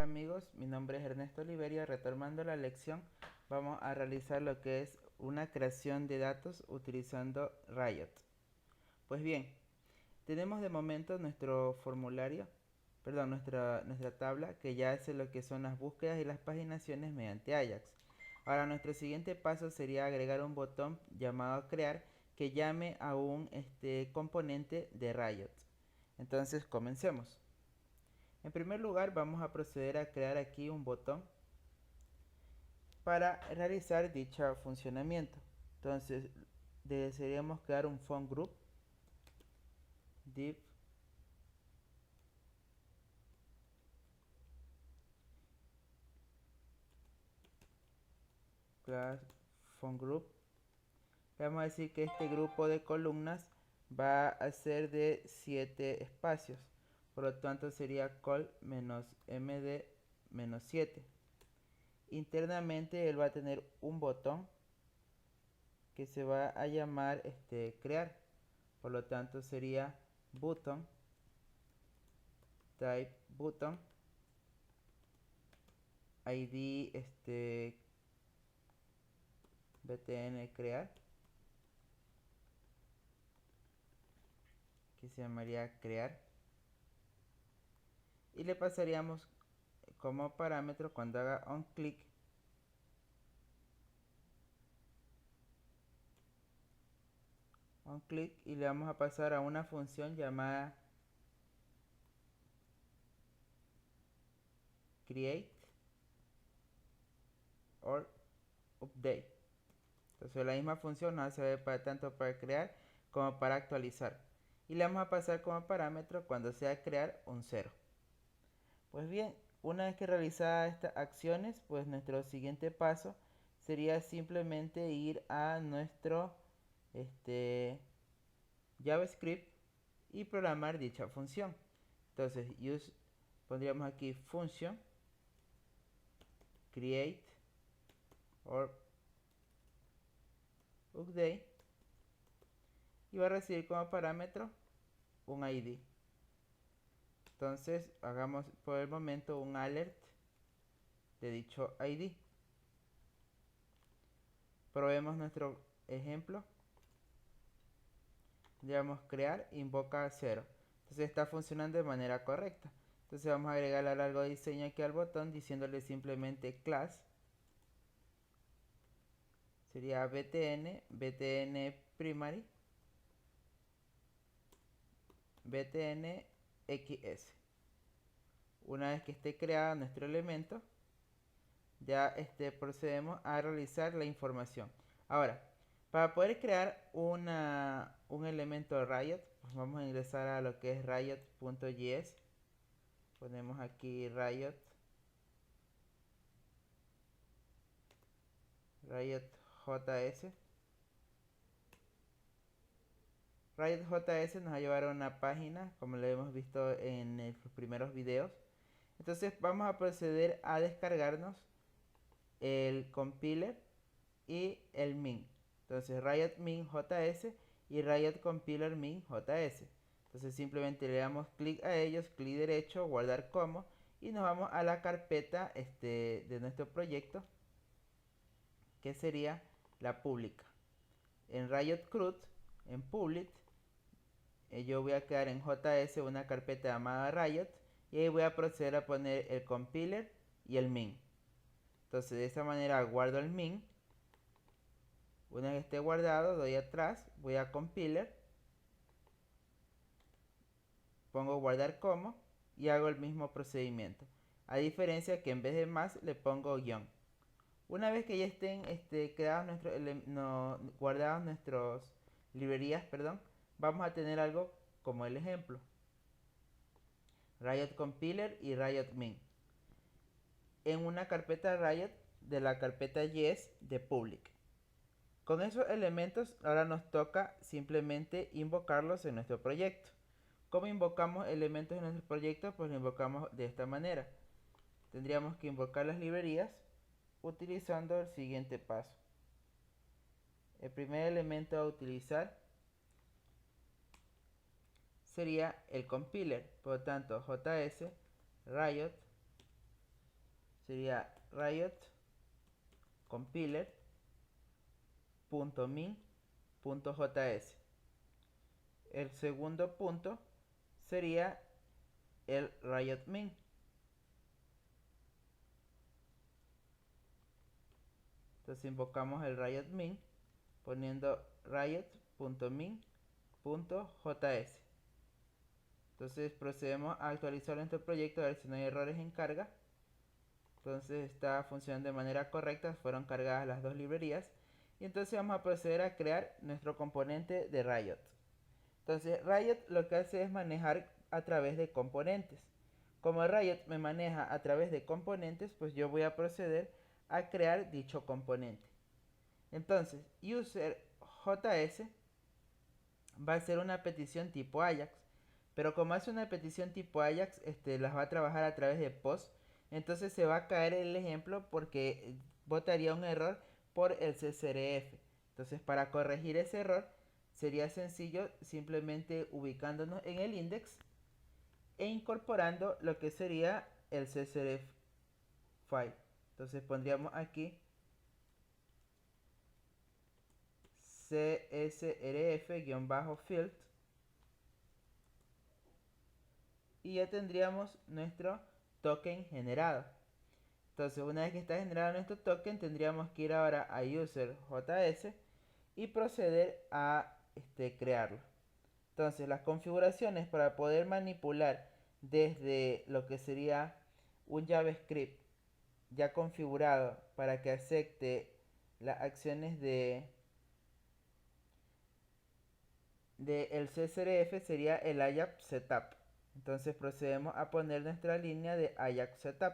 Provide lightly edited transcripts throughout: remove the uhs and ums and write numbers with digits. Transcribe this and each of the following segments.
amigos, mi nombre es Ernesto Oliveria. Retomando la lección, vamos a realizar lo que es una creación de datos utilizando Riot. Pues bien, tenemos de momento nuestro formulario, perdón, nuestra tabla, que ya hace lo que son las búsquedas y las paginaciones mediante Ajax. Ahora nuestro siguiente paso sería agregar un botón llamado crear que llame a un componente de Riot. Entonces comencemos. En primer lugar, vamos a proceder a crear aquí un botón para realizar dicho funcionamiento. Entonces, desearíamos crear un phone group div class phone group. Le vamos a decir que este grupo de columnas va a ser de 7 espacios. Por lo tanto, sería col-md-7. Internamente él va a tener un botón que se va a llamar crear. Por lo tanto, sería button type button id btn crear, que se llamaría crear, y le pasaríamos como parámetro cuando haga on click y le vamos a pasar a una función llamada create or update. Entonces la misma función nos sirve tanto para crear como para actualizar, y le vamos a pasar como parámetro cuando sea crear un 0. Pues bien, una vez que realizadas estas acciones, pues nuestro siguiente paso sería simplemente ir a nuestro JavaScript y programar dicha función. Entonces, pondríamos aquí function create or update, y va a recibir como parámetro un ID. Entonces, hagamos por el momento un alert de dicho ID. Probemos nuestro ejemplo. Debemos crear invoca 0. Entonces está funcionando de manera correcta. Entonces vamos a agregar algo de diseño aquí al botón diciéndole simplemente class. Sería btn primary, btn xs. Una vez que esté creado nuestro elemento, ya procedemos a realizar la información. Ahora, para poder crear un elemento Riot, pues vamos a ingresar a lo que es riot.js. Ponemos aquí riot.js. Riot.js nos va a llevar a una página, como lo hemos visto en los primeros videos. Entonces vamos a proceder a descargarnos el compiler y el min. Entonces Riot min.js y Riot compiler min.js. Entonces simplemente le damos clic a ellos, clic derecho, guardar como, y nos vamos a la carpeta de nuestro proyecto, que sería la pública. En Riot CRUD, en public, yo voy a crear en JS una carpeta llamada Riot, y ahí voy a proceder a poner el compiler y el min. Entonces de esta manera guardo el min. Una vez esté guardado, doy atrás, voy a compiler, pongo guardar como y hago el mismo procedimiento. A diferencia que en vez de más le pongo guión. Una vez que ya estén creados guardados nuestras librerías, perdón, vamos a tener algo como el ejemplo: Riot compiler y Riot min en una carpeta Riot de la carpeta yes de public. Con esos elementos ahora nos toca simplemente invocarlos en nuestro proyecto. ¿Cómo invocamos elementos en nuestro proyecto? Pues lo invocamos de esta manera. Tendríamos que invocar las librerías utilizando el siguiente paso. El primer elemento a utilizar sería el compiler. Por lo tanto, js riot sería riot compiler.min.js. El segundo punto sería el riot min. Entonces invocamos el riot min poniendo riot.min.js. Entonces procedemos a actualizar nuestro proyecto a ver si no hay errores en carga. Entonces está funcionando de manera correcta, fueron cargadas las dos librerías. Y entonces vamos a proceder a crear nuestro componente de Riot. Entonces Riot lo que hace es manejar a través de componentes. Como Riot me maneja a través de componentes, pues yo voy a proceder a crear dicho componente. Entonces user.js va a ser una petición tipo Ajax, pero como es una petición tipo Ajax, las va a trabajar a través de post. Entonces se va a caer el ejemplo porque botaría un error por el CSRF. Entonces para corregir ese error sería sencillo simplemente ubicándonos en el index e incorporando lo que sería el CSRF file. Entonces pondríamos aquí csrf-field y ya tendríamos nuestro token generado. Entonces una vez que está generado nuestro token tendríamos que ir ahora a user.js y proceder a crearlo. Entonces las configuraciones para poder manipular desde lo que sería un JavaScript ya configurado para que acepte las acciones de el CSRF sería el Ajax Setup. Entonces procedemos a poner nuestra línea de Ajax Setup.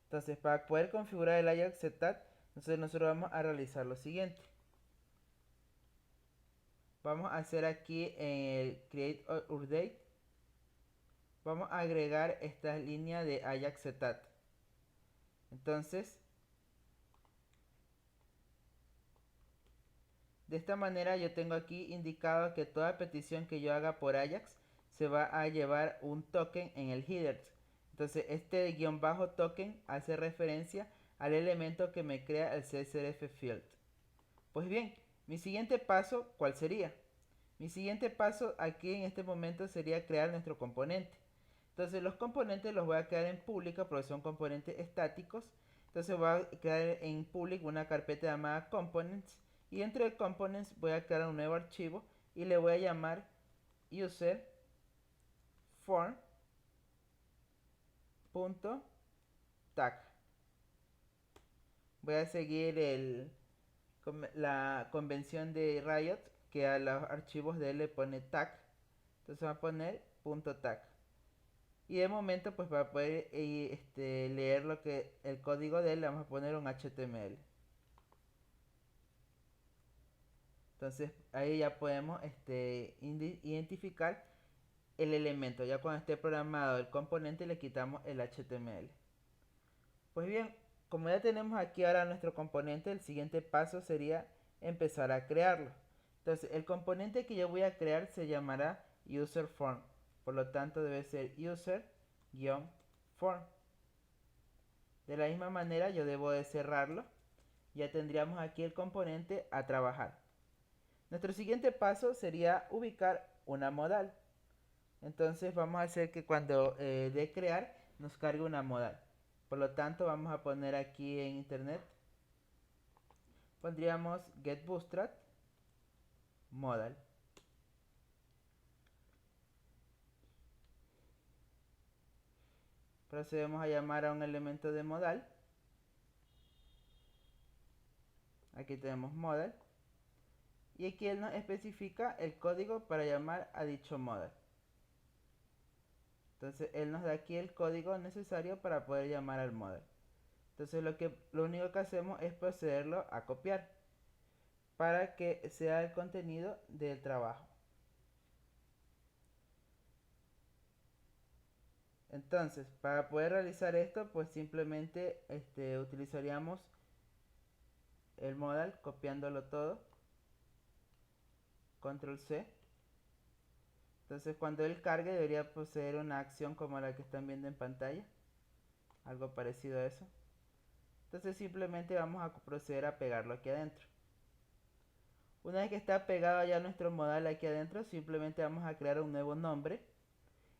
Entonces para poder configurar el Ajax Setup, nosotros vamos a realizar lo siguiente. Vamos a hacer aquí en el Create Update, vamos a agregar esta línea de Ajax Setup. Entonces, de esta manera yo tengo aquí indicado que toda petición que yo haga por Ajax se va a llevar un token en el header. Entonces este guión bajo token hace referencia al elemento que me crea el CSRF field. Pues bien, mi siguiente paso, ¿cuál sería? Mi siguiente paso aquí en este momento sería crear nuestro componente. Entonces los componentes los voy a crear en pública porque son componentes estáticos. Entonces voy a crear en public una carpeta llamada components. Y dentro de components voy a crear un nuevo archivo y le voy a llamar user form.tag. Voy a seguir la convención de Riot que a los archivos de él le pone tag. Entonces va a poner .tag. Y de momento pues para poder leer el código de él le vamos a poner un HTML. Entonces ahí ya podemos identificar el elemento. Ya cuando esté programado el componente le quitamos el HTML. Pues bien, como ya tenemos aquí ahora nuestro componente, el siguiente paso sería empezar a crearlo. Entonces el componente que yo voy a crear se llamará userForm. Por lo tanto debe ser user-form. De la misma manera yo debo de cerrarlo. Ya tendríamos aquí el componente a trabajar. Nuestro siguiente paso sería ubicar una modal. Entonces vamos a hacer que cuando de crear nos cargue una modal. Por lo tanto vamos a poner aquí en internet, pondríamos getBootstrap modal. Procedemos a llamar a un elemento de modal. Aquí tenemos modal. Y aquí él nos especifica el código para llamar a dicho modal. Entonces él nos da aquí el código necesario para poder llamar al modal. Entonces lo único que hacemos es procederlo a copiar para que sea el contenido del trabajo. Entonces, para poder realizar esto, pues simplemente utilizaríamos el modal copiándolo todo. Control C. Entonces cuando él cargue debería poseer una acción como la que están viendo en pantalla. Algo parecido a eso. Entonces simplemente vamos a proceder a pegarlo aquí adentro. Una vez que está pegado ya nuestro modal aquí adentro, simplemente vamos a crear un nuevo nombre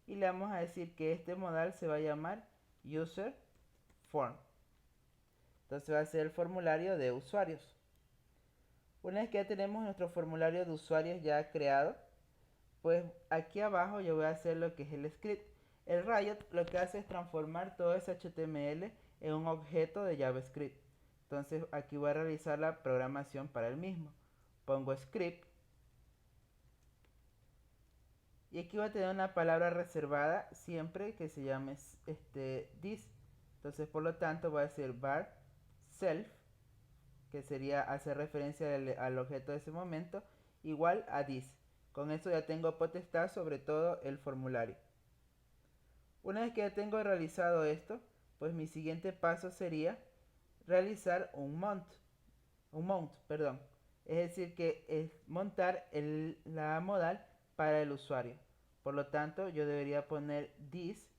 y le vamos a decir que este modal se va a llamar user form. Entonces va a ser el formulario de usuarios. Una vez que ya tenemos nuestro formulario de usuarios ya creado, pues aquí abajo yo voy a hacer lo que es el script. El Riot lo que hace es transformar todo ese HTML en un objeto de JavaScript. Entonces aquí voy a realizar la programación para el mismo. Pongo script y aquí voy a tener una palabra reservada siempre que se llame this. Entonces por lo tanto voy a decir var self, que sería hacer referencia al objeto de ese momento, igual a this. Con eso ya tengo potestad sobre todo el formulario. Una vez que ya tengo realizado esto, pues mi siguiente paso sería realizar un mount, perdón. Es decir, que es montar la modal para el usuario. Por lo tanto, yo debería poner this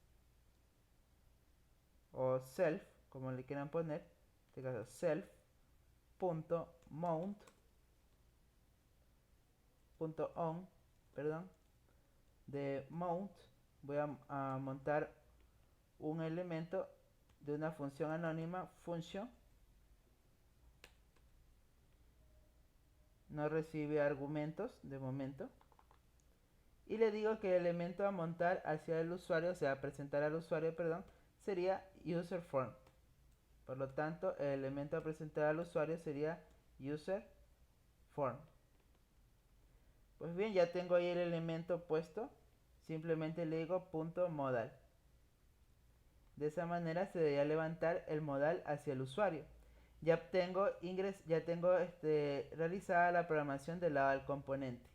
o self, como le quieran poner, en este caso self.mount.on, perdón, de mount voy a montar un elemento de una función anónima, function, no recibe argumentos de momento, y le digo que el elemento a montar hacia el usuario, o sea, a presentar al usuario, perdón, sería user form. Por lo tanto, el elemento a presentar al usuario sería user form. Pues bien, ya tengo ahí el elemento puesto, simplemente le digo punto modal. De esa manera se debería levantar el modal hacia el usuario. Ya tengo realizada la programación del lado del componente.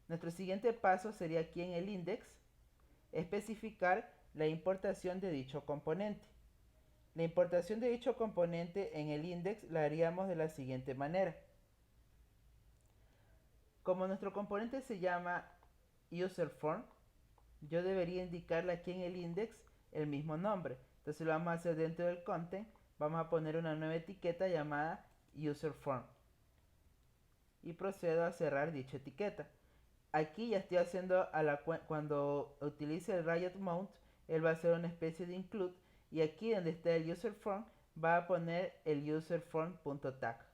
Nuestro siguiente paso sería aquí en el index especificar la importación de dicho componente. La importación de dicho componente en el index la haríamos de la siguiente manera. Como nuestro componente se llama userForm, yo debería indicarle aquí en el index el mismo nombre. Entonces lo vamos a hacer dentro del content. Vamos a poner una nueva etiqueta llamada userForm. Y procedo a cerrar dicha etiqueta. Aquí ya estoy haciendo cuando utilice el Riot Mount, él va a hacer una especie de include. Y aquí donde está el userForm va a poner el userForm.tag.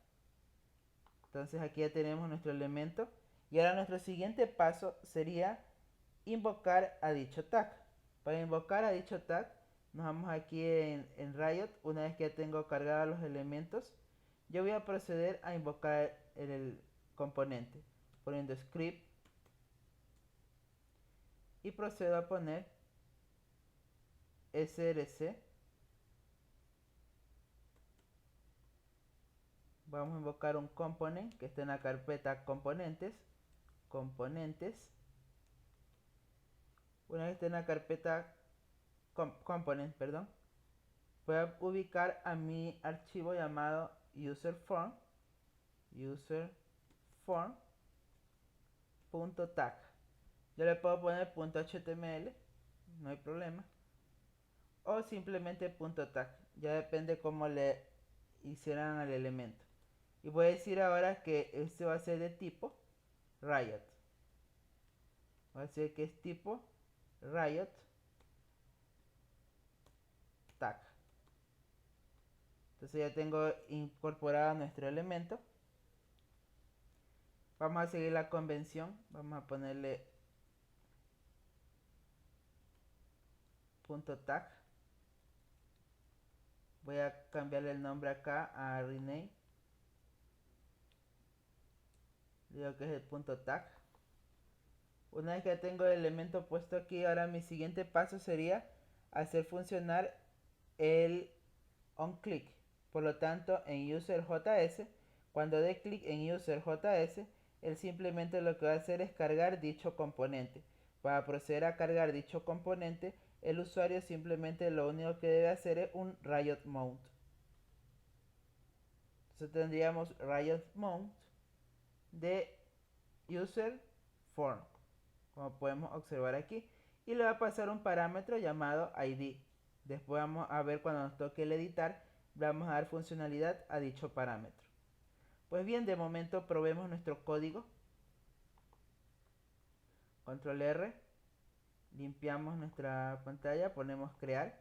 Entonces aquí ya tenemos nuestro elemento. Y ahora nuestro siguiente paso sería invocar a dicho tag. Para invocar a dicho tag, nos vamos aquí en Riot. Una vez que ya tengo cargados los elementos, yo voy a proceder a invocar el componente, poniendo script y procedo a poner src. Vamos a invocar un component que está en la carpeta componentes. Una vez esté en la carpeta component, perdón, voy a ubicar a mi archivo llamado userform.tag. Yo le puedo poner .html, no hay problema, o simplemente .tag, ya depende cómo le hicieran al elemento. Y voy a decir ahora que este va a ser de tipo Riot. Voy a decir que es tipo Riot tag. Entonces ya tengo incorporado nuestro elemento. Vamos a seguir la convención. Vamos a ponerle .tag. Voy a cambiarle el nombre acá a rename. Digo que es el .tag. Una vez que tengo el elemento puesto aquí, ahora mi siguiente paso sería hacer funcionar el onClick. Por lo tanto, en userJS, cuando dé clic en userJS, él simplemente lo que va a hacer es cargar dicho componente. Para proceder a cargar dicho componente, el usuario simplemente lo único que debe hacer es un Riot Mount. Entonces tendríamos Riot Mount de user form, como podemos observar aquí, y le va a pasar un parámetro llamado ID. Después vamos a ver cuando nos toque el editar vamos a dar funcionalidad a dicho parámetro. Pues bien, de momento probemos nuestro código. Control R, limpiamos nuestra pantalla, ponemos crear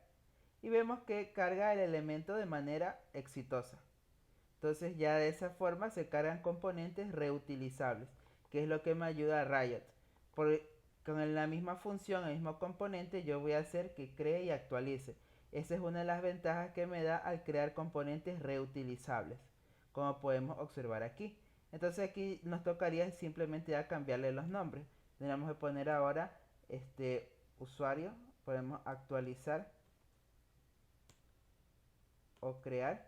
y vemos que carga el elemento de manera exitosa. Entonces ya de esa forma se cargan componentes reutilizables, que es lo que me ayuda a Riot. Con la misma función, el mismo componente, yo voy a hacer que cree y actualice. Esa es una de las ventajas que me da al crear componentes reutilizables, como podemos observar aquí. Entonces aquí nos tocaría simplemente ya cambiarle los nombres. Tendríamos que poner ahora usuario, podemos actualizar o crear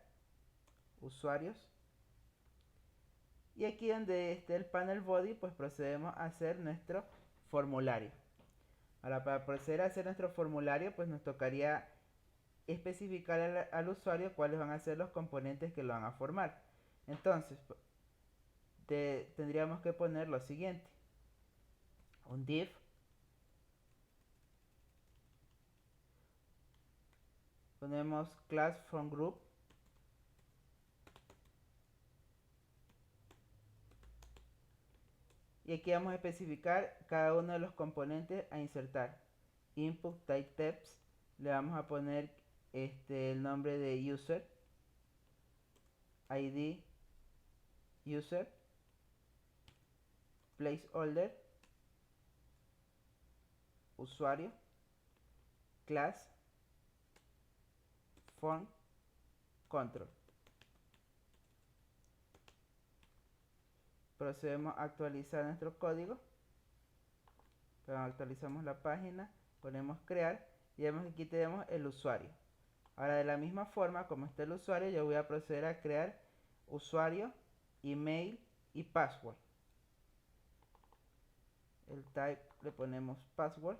usuarios. Y aquí donde esté el panel body, pues procedemos a hacer nuestro formulario. Ahora, para proceder a hacer nuestro formulario, pues nos tocaría especificar al usuario cuáles van a ser los componentes que lo van a formar. Entonces, tendríamos que poner lo siguiente: un div ponemos class from group, y aquí vamos a especificar cada uno de los componentes a insertar. Input type text, le vamos a poner el nombre de user, id user, placeholder, usuario, class, form, control. Procedemos a actualizar nuestro código. Actualizamos la página, ponemos crear y vemos que aquí tenemos el usuario. Ahora, de la misma forma como está el usuario, yo voy a proceder a crear usuario, email y password. El type le ponemos password,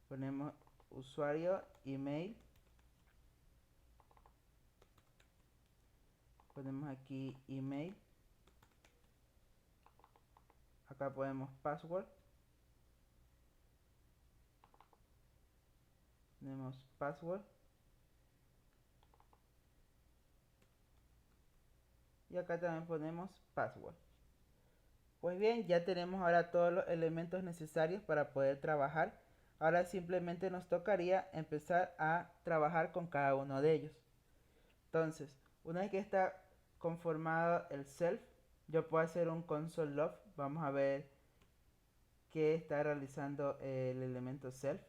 ponemos usuario, email, ponemos aquí email, acá ponemos password, ponemos password y acá también ponemos password. Pues bien, ya tenemos ahora todos los elementos necesarios para poder trabajar. Ahora simplemente nos tocaría empezar a trabajar con cada uno de ellos. Entonces, una vez que está conformado el self, yo puedo hacer un console log. Vamos a ver qué está realizando el elemento self.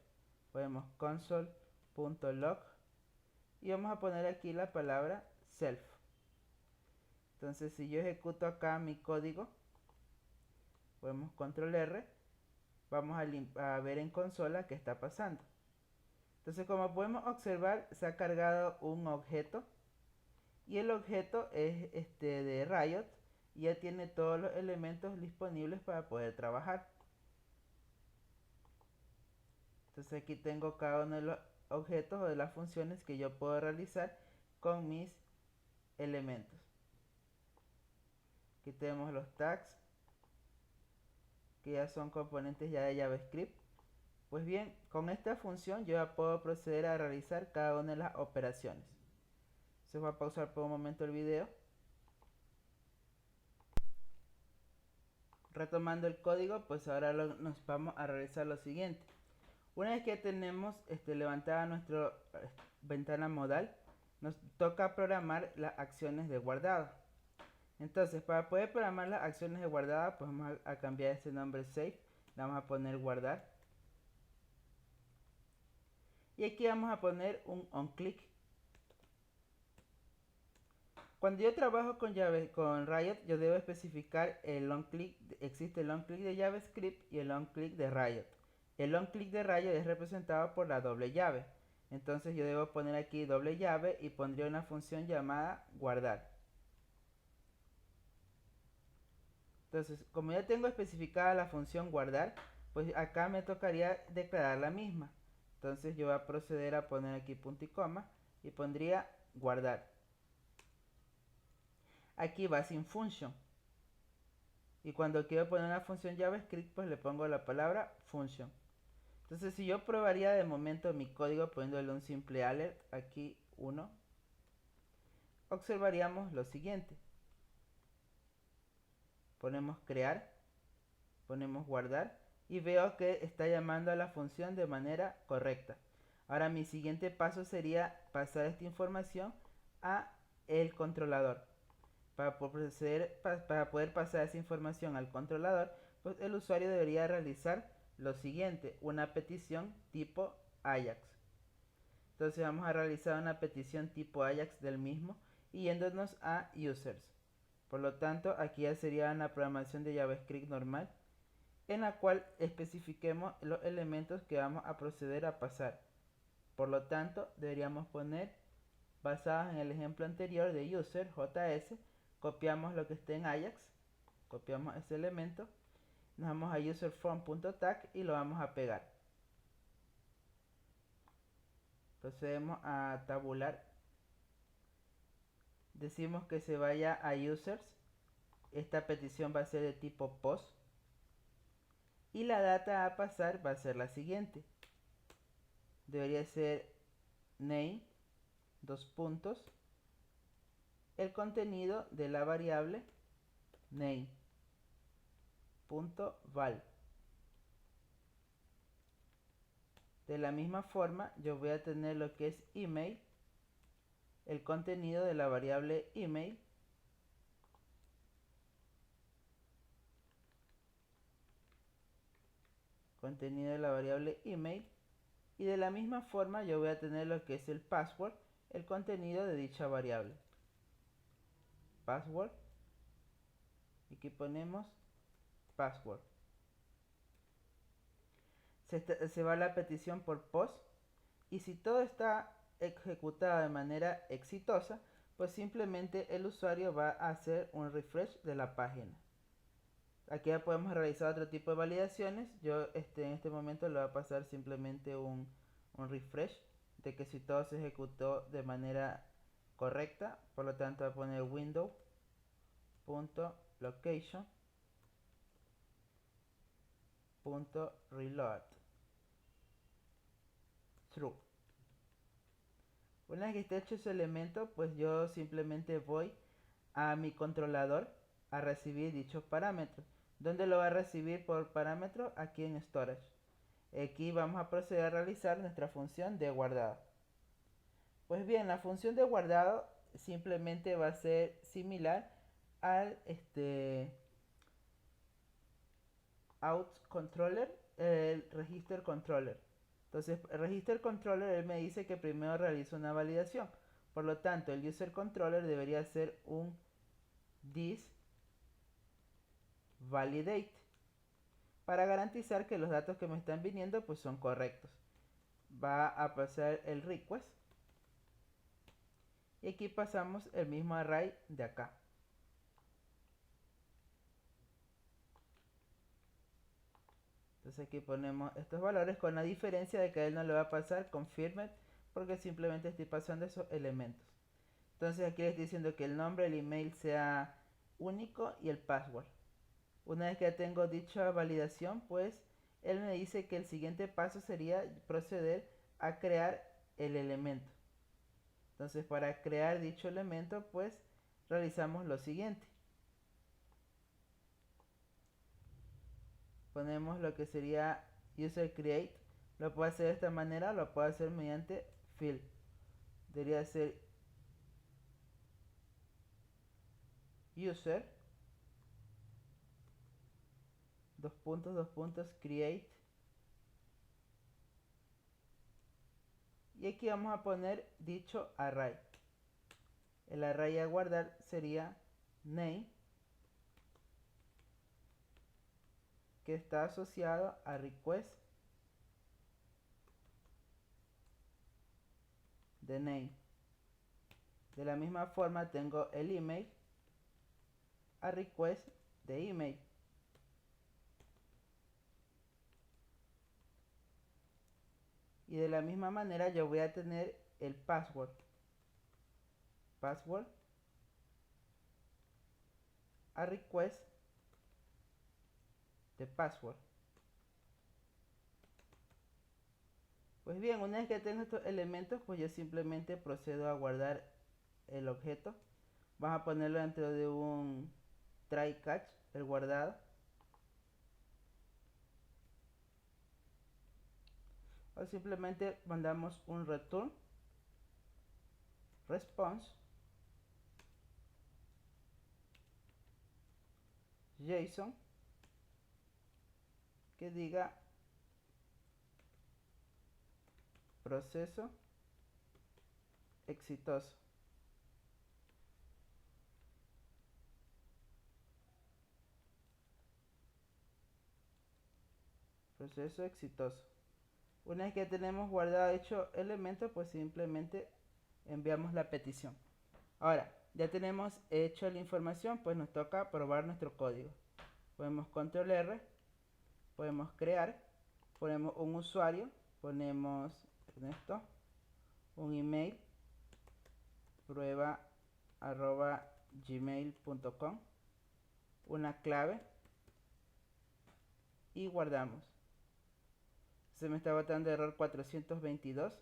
Ponemos console.log y vamos a poner aquí la palabra self. Entonces, si yo ejecuto acá mi código, ponemos control R, vamos a ver en consola qué está pasando. Entonces, como podemos observar, se ha cargado un objeto y el objeto es de Riot y ya tiene todos los elementos disponibles para poder trabajar. Entonces aquí tengo cada uno de los objetos o de las funciones que yo puedo realizar con mis elementos. Aquí tenemos los tags, que ya son componentes ya de JavaScript. Pues bien, con esta función yo ya puedo proceder a realizar cada una de las operaciones. Se va a pausar por un momento el video. Retomando el código, pues ahora nos vamos a realizar lo siguiente. Una vez que tenemos levantada nuestra ventana modal, nos toca programar las acciones de guardado. Entonces, para poder programar las acciones de guardado, pues vamos a cambiar este nombre save, le vamos a poner guardar. Y aquí vamos a poner un onClick. Cuando yo trabajo con Riot, yo debo especificar el onClick. Existe el onClick de JavaScript y el onClick de Riot. El onClick de Riot es representado por la doble llave. Entonces yo debo poner aquí doble llave y pondría una función llamada guardar. Entonces, como ya tengo especificada la función guardar, pues acá me tocaría declarar la misma. Entonces yo voy a proceder a poner aquí punto y coma y pondría guardar. Aquí va sin function. Y cuando quiero poner una función JavaScript, pues le pongo la palabra function. Entonces si yo probaría de momento mi código poniéndole un simple alert, aquí 1, observaríamos lo siguiente. Ponemos crear, ponemos guardar y veo que está llamando a la función de manera correcta. Ahora mi siguiente paso sería pasar esta información a el controlador. Para poder pasar esa información al controlador, pues el usuario debería realizar lo siguiente, una petición tipo Ajax. Entonces vamos a realizar una petición tipo Ajax del mismo y yéndonos a users. Por lo tanto, aquí ya sería una programación de JavaScript normal en la cual especifiquemos los elementos que vamos a proceder a pasar. Por lo tanto, deberíamos poner, basados en el ejemplo anterior de user, JS, copiamos lo que esté en Ajax, copiamos ese elemento, nos vamos a userFrom.tag y lo vamos a pegar. Procedemos a tabular, decimos que se vaya a users, esta petición va a ser de tipo post y la data a pasar va a ser la siguiente. Debería ser name, dos puntos, el contenido de la variable name.val. De la misma forma yo voy a tener lo que es email, el contenido de la variable email, contenido de la variable email, y de la misma forma yo voy a tener lo que es el password, el contenido de dicha variable. Password, y aquí ponemos password. Se va la petición por post y si todo está ejecutado de manera exitosa, pues simplemente el usuario va a hacer un refresh de la página. Aquí ya podemos realizar otro tipo de validaciones. Yo en este momento le voy a pasar simplemente un refresh de que si todo se ejecutó de manera correcta. Por lo tanto voy a poner window.location.reload true. Una vez que esté hecho ese elemento, pues yo simplemente voy a mi controlador a recibir dichos parámetros. ¿Dónde lo va a recibir por parámetro? Aquí en storage. Aquí vamos a proceder a realizar nuestra función de guardado. Pues bien, la función de guardado simplemente va a ser similar al out controller, el register controller. Entonces, el register controller él me dice que primero realiza una validación. Por lo tanto, el user controller debería ser un this validate para garantizar que los datos que me están viniendo pues son correctos. Va a pasar el request y aquí pasamos el mismo array de acá. Entonces aquí ponemos estos valores con la diferencia de que a él no le va a pasar confirmed porque simplemente estoy pasando esos elementos. Entonces aquí le estoy diciendo que el nombre, el email sea único y el password. Una vez que ya tengo dicha validación, pues él me dice que el siguiente paso sería proceder a crear el elemento. Entonces para crear dicho elemento, pues realizamos lo siguiente. Ponemos lo que sería user create. Lo puedo hacer de esta manera, lo puedo hacer mediante fill. Debería ser user dos puntos create y aquí vamos a poner dicho array. El array a guardar sería name, que está asociado a request de name. De la misma forma tengo el email a request de email. Y de la misma manera yo voy a tener el password a request de password. Pues bien, una vez que tengo estos elementos, pues yo simplemente procedo a guardar el objeto. Vamos a ponerlo dentro de un try catch, el guardado. O simplemente mandamos un return response JSON que diga proceso exitoso. Proceso exitoso. Una vez que tenemos guardado hecho elemento, pues simplemente enviamos la petición. Ahora, ya tenemos hecho la información, pues nos toca probar nuestro código. Ponemos control R, podemos crear, ponemos un usuario, ponemos Ernesto, un email, prueba@gmail.com, una clave y guardamos. Se me está botando error 422.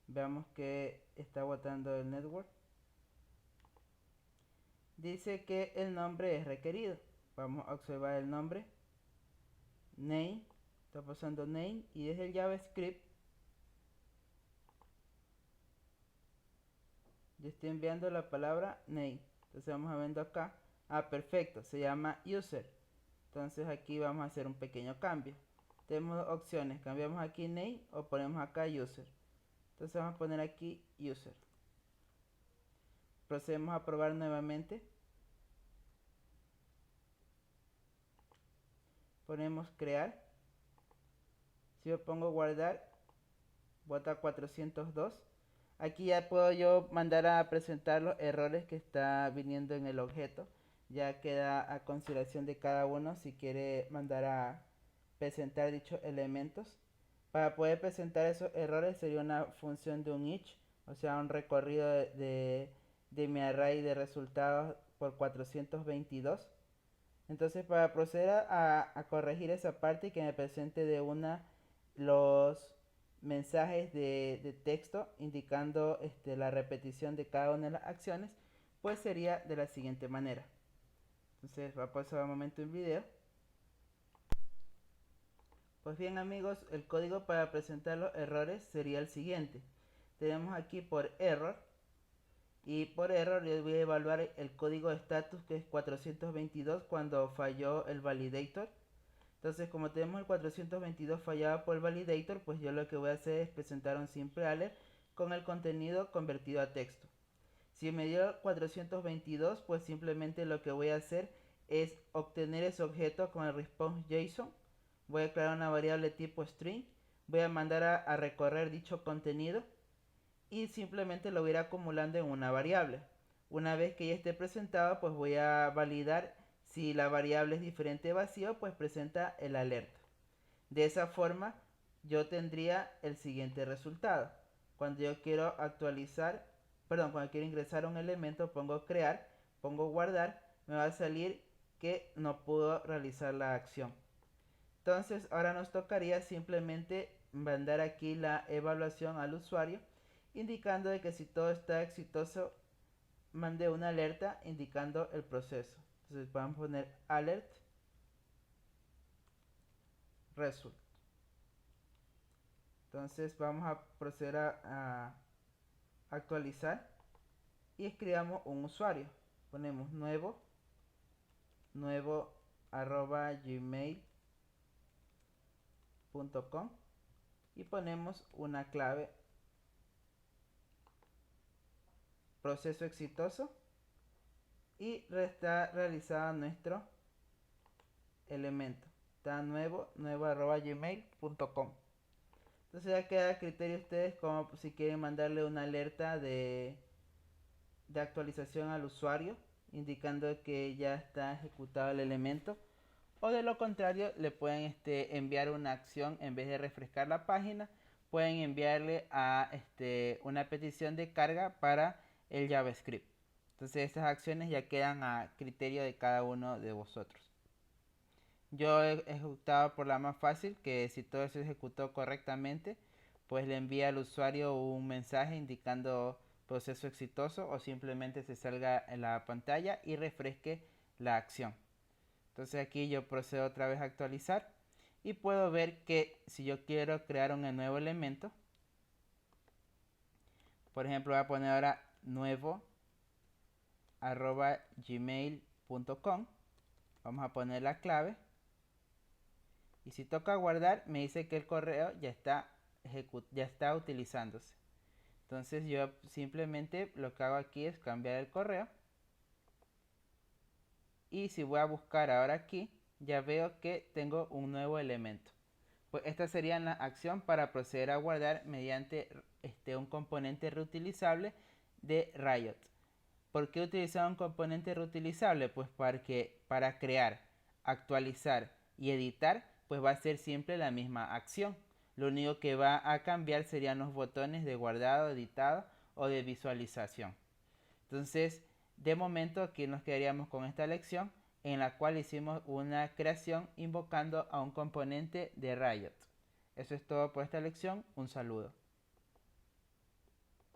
Veamos que está botando el network. Dice que el nombre es requerido. Vamos a observar el nombre. Name. Está pasando name. Y desde el JavaScript yo estoy enviando la palabra name. Entonces vamos a ver acá. Ah, perfecto. Se llama user. Entonces aquí vamos a hacer un pequeño cambio. Tenemos dos opciones. Cambiamos aquí name o ponemos acá user. Entonces vamos a poner aquí user. Procedemos a probar nuevamente. Ponemos crear. Si yo pongo guardar, bota 402. Aquí ya puedo yo mandar a presentar los errores que está viniendo en el objeto. Ya queda a consideración de cada uno si quiere mandar a presentar dichos elementos. Para poder presentar esos errores sería una función de un each, o sea, un recorrido de mi array de resultados por 422. Entonces, para proceder a corregir esa parte y que me presente de una los mensajes de texto indicando la repetición de cada una de las acciones, pues sería de la siguiente manera. Entonces, va a pasar un momento en video. Pues bien amigos, el código para presentar los errores sería el siguiente. Tenemos aquí por error, y por error yo voy a evaluar el código de status que es 422 cuando falló el validator. Entonces como tenemos el 422 fallado por el validator, pues yo lo que voy a hacer es presentar un simple alert con el contenido convertido a texto. Si me dio 422, pues simplemente lo que voy a hacer es obtener ese objeto con el response JSON. Voy a crear una variable tipo string, voy a mandar a recorrer dicho contenido y simplemente lo voy a ir acumulando en una variable. Una vez que ya esté presentado, pues voy a validar si la variable es diferente de vacío, pues presenta el alerta. De esa forma yo tendría el siguiente resultado. Cuando yo quiero actualizar, cuando quiero ingresar un elemento, pongo crear, pongo guardar, me va a salir que no pudo realizar la acción. Entonces ahora nos tocaría simplemente mandar aquí la evaluación al usuario indicando de que si todo está exitoso mande una alerta indicando el proceso. Entonces vamos a poner alert result. Entonces vamos a proceder a actualizar y escribamos un usuario. Ponemos nuevo @gmail.com y ponemos una clave proceso exitoso y está realizado nuestro elemento. Está nuevo @gmail.com. Entonces ya queda a criterio de ustedes como si quieren mandarle una alerta de actualización al usuario indicando que ya está ejecutado el elemento, o de lo contrario le pueden enviar una acción. En vez de refrescar la página, pueden enviarle a una petición de carga para el JavaScript. Entonces estas acciones ya quedan a criterio de cada uno de vosotros. Yo he ejecutado por la más fácil, que si todo se ejecutó correctamente, pues le envía al usuario un mensaje indicando proceso exitoso, o simplemente se salga en la pantalla y refresque la acción. Entonces aquí yo procedo otra vez a actualizar y puedo ver que si yo quiero crear un nuevo elemento, por ejemplo voy a poner ahora nuevo @gmail.com, vamos a poner la clave y si toca guardar me dice que el correo ya está utilizándose. Entonces yo simplemente lo que hago aquí es cambiar el correo y si voy a buscar ahora aquí ya veo que tengo un nuevo elemento. Pues esta sería la acción para proceder a guardar mediante un componente reutilizable de Riot. ¿Por qué utilizar un componente reutilizable? Pues para crear, actualizar y editar, pues va a ser siempre la misma acción. Lo único que va a cambiar serían los botones de guardado, editado o de visualización. Entonces, de momento aquí nos quedaríamos con esta lección en la cual hicimos una creación invocando a un componente de Riot. Eso es todo por esta lección. Un saludo.